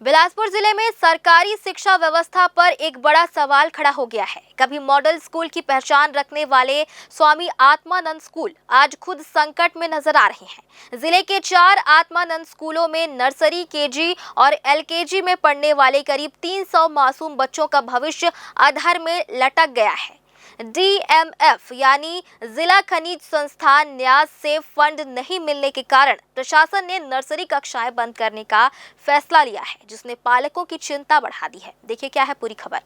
बिलासपुर जिले में सरकारी शिक्षा व्यवस्था पर एक बड़ा सवाल खड़ा हो गया है। कभी मॉडल स्कूल की पहचान रखने वाले स्वामी आत्मानंद स्कूल आज खुद संकट में नजर आ रहे हैं। जिले के 4 आत्मानंद स्कूलों में नर्सरी, केजी और एलकेजी में पढ़ने वाले करीब 300 मासूम बच्चों का भविष्य अधर में लटक गया है। DMF यानी जिला खनिज संस्थान न्यास से फंड नहीं मिलने के कारण प्रशासन ने नर्सरी कक्षाएं बंद करने का फैसला लिया है, जिसने पालकों की चिंता बढ़ा दी है। देखिए क्या है पूरी खबर।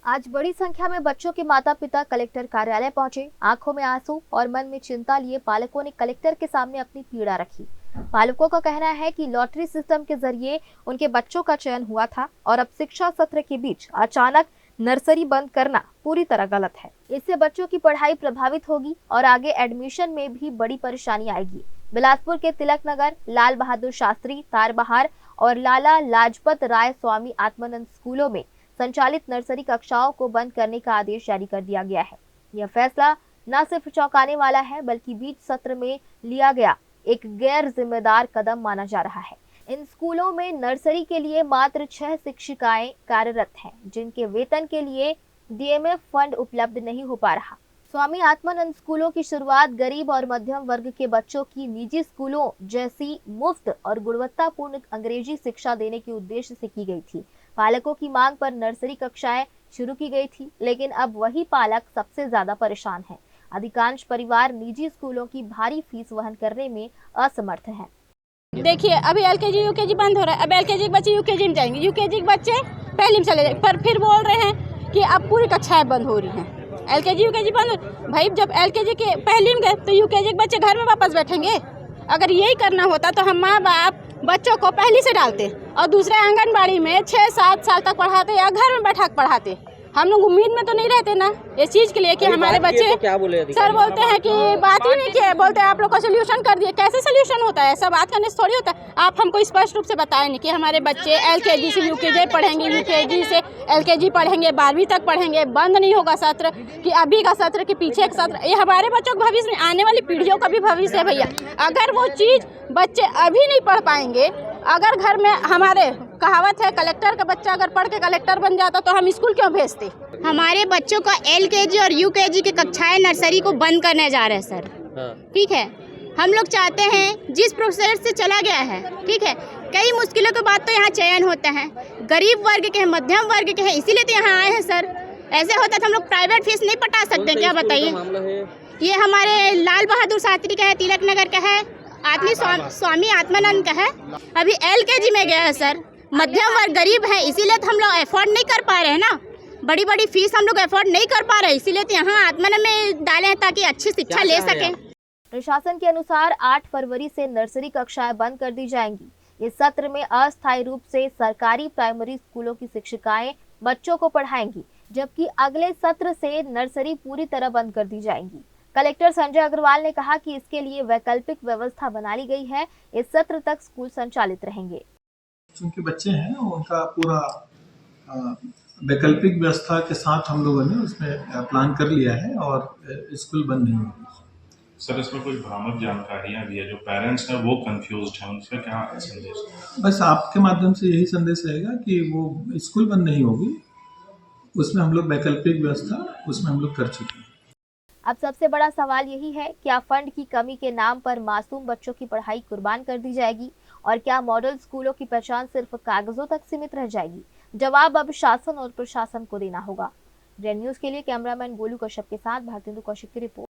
आज बड़ी संख्या में बच्चों के माता पिता कलेक्टर कार्यालय पहुंचे। आंखों में आंसू और मन में चिंता लिए पालकों ने कलेक्टर के सामने अपनी पीड़ा रखी। पालकों का कहना है कि लॉटरी सिस्टम के जरिए उनके बच्चों का चयन हुआ था और अब शिक्षा सत्र के बीच अचानक नर्सरी बंद करना पूरी तरह गलत है। इससे बच्चों की पढ़ाई प्रभावित होगी और आगे एडमिशन में भी बड़ी परेशानी आएगी। बिलासपुर के तिलक नगर, लाल बहादुर शास्त्री, तारबहार और लाला लाजपत राय स्वामी आत्मानंद स्कूलों में संचालित नर्सरी कक्षाओं को बंद करने का आदेश जारी कर दिया गया है। यह फैसला न सिर्फ चौंकाने वाला है, बल्कि बीच सत्र में लिया गया एक गैर जिम्मेदार कदम माना जा रहा है। इन स्कूलों में नर्सरी के लिए मात्र 6 शिक्षिकाएं कार्यरत हैं, जिनके वेतन के लिए DMF फंड उपलब्ध नहीं हो पा रहा। स्वामी आत्मानंद स्कूलों की शुरुआत गरीब और मध्यम वर्ग के बच्चों की निजी स्कूलों जैसी मुफ्त और गुणवत्तापूर्ण अंग्रेजी शिक्षा देने के उद्देश्य से की गई थी। पालकों की मांग पर नर्सरी कक्षाएं शुरू की गई थी, लेकिन अब वही पालक सबसे ज्यादा परेशान हैं। अधिकांश परिवार निजी स्कूलों की भारी फीस वहन करने में असमर्थ हैं। देखिए, अभी LKG UKG बंद हो रहा है। अब LKG के बच्चे UKG में जाएंगे, UKG के बच्चे पहली में चले जाएंगे, पर फिर बोल रहे हैं कि अब पूरी कक्षाएं बंद हो रही हैं। LKG UKG बंद। भाई, जब LKG के पहली में गए तो UKG के बच्चे घर में वापस बैठेंगे। अगर यही करना होता तो हम माँ बाप बच्चों को पहली से डालते और दूसरे आंगनबाड़ी में 6-7 साल तक पढ़ाते या घर में बैठा पढ़ाते। हम लोग उम्मीद में तो नहीं रहते ना इस चीज के लिए कि हमारे बच्चे तो क्या बोले सर बोलते हैं कि बात ही नहीं किया, बोलते हैं आप लोग का सोल्यूशन कर दिए। कैसे सोल्यूशन होता है? ऐसा बात करने से थोड़ी होता है। आप हमको स्पष्ट रूप से बताएं नहीं कि हमारे बच्चे LKG से UKG पढ़ेंगे, UKG से LKG पढ़ेंगे, 12वीं तक पढ़ेंगे। बंद नहीं होगा सत्र कि अभी का सत्र कि पीछे का सत्र। ये हमारे बच्चों का भविष्य, आने वाली पीढ़ियों का भी भविष्य है भैया। अगर वो चीज बच्चे अभी नहीं पढ़ पाएंगे, अगर घर में हमारे कहावत है कलेक्टर का बच्चा अगर पढ़ के कलेक्टर बन जाता तो हम स्कूल क्यों भेजते? हमारे बच्चों को LKG और UKG की कक्षाएं नर्सरी को बंद करने जा रहे हैं सर। ठीक है, हम लोग चाहते हैं जिस प्रोसेस से चला गया है, ठीक है, कई मुश्किलों के बाद तो यहाँ चयन होता है। गरीब वर्ग के हैं, मध्यम वर्ग के हैं, इसीलिए तो यहाँ आए हैं सर। ऐसे होता तो हम लोग प्राइवेट फीस नहीं पटा सकते क्या बताइए? ये हमारे लाल बहादुर शास्त्री का है, तिलक नगर का है, स्वामी आत्मानंद का है। अभी LKG में गया है सर। मध्यम वर्ग गरीब है, इसीलिए तो हम लोग अफोर्ड नहीं कर पा रहे हैं ना। बड़ी बड़ी फीस हम लोग अफोर्ड नहीं कर पा रहे, इसीलिए तो यहाँ आत्मानंद में डाले हैं ताकि अच्छी शिक्षा ले सकें। प्रशासन के अनुसार 8 फरवरी से नर्सरी कक्षाएं बंद कर दी जाएंगी। इस सत्र में अस्थायी रूप से सरकारी प्राइमरी स्कूलों की शिक्षिकाएं बच्चों को पढ़ाएंगी, जबकि अगले सत्र से नर्सरी पूरी तरह बंद कर दी जाएंगी। कलेक्टर संजय अग्रवाल ने कहा कि इसके लिए वैकल्पिक व्यवस्था बना ली गई है। इस सत्र तक स्कूल संचालित रहेंगे। चूंकि बच्चे हैं उनका पूरा वैकल्पिक व्यवस्था के साथ हम लोगों ने उसमें प्लान कर लिया है और स्कूल बंद नहीं होगी। सर, इसमें कुछ भ्रामक जानकारियां भी है, जो पेरेंट्स हैं वो कंफ्यूज्ड हैं, उनसे क्या संदेश? बस आपके माध्यम से यही संदेश रहेगा कि वो स्कूल बंद नहीं होगी, उसमें हम लोग वैकल्पिक व्यवस्था उसमें हम लोग कर चुके हैं। अब सबसे बड़ा सवाल यही है, क्या फंड की कमी के नाम पर मासूम बच्चों की पढ़ाई कुर्बान कर दी जाएगी और क्या मॉडल स्कूलों की पहचान सिर्फ कागजों तक सीमित रह जाएगी? जवाब अब शासन और प्रशासन को देना होगा। ग्रैंड न्यूज के लिए कैमरामैन गोलू कश्यप के साथ भारतेंदु कौशिक की रिपोर्ट।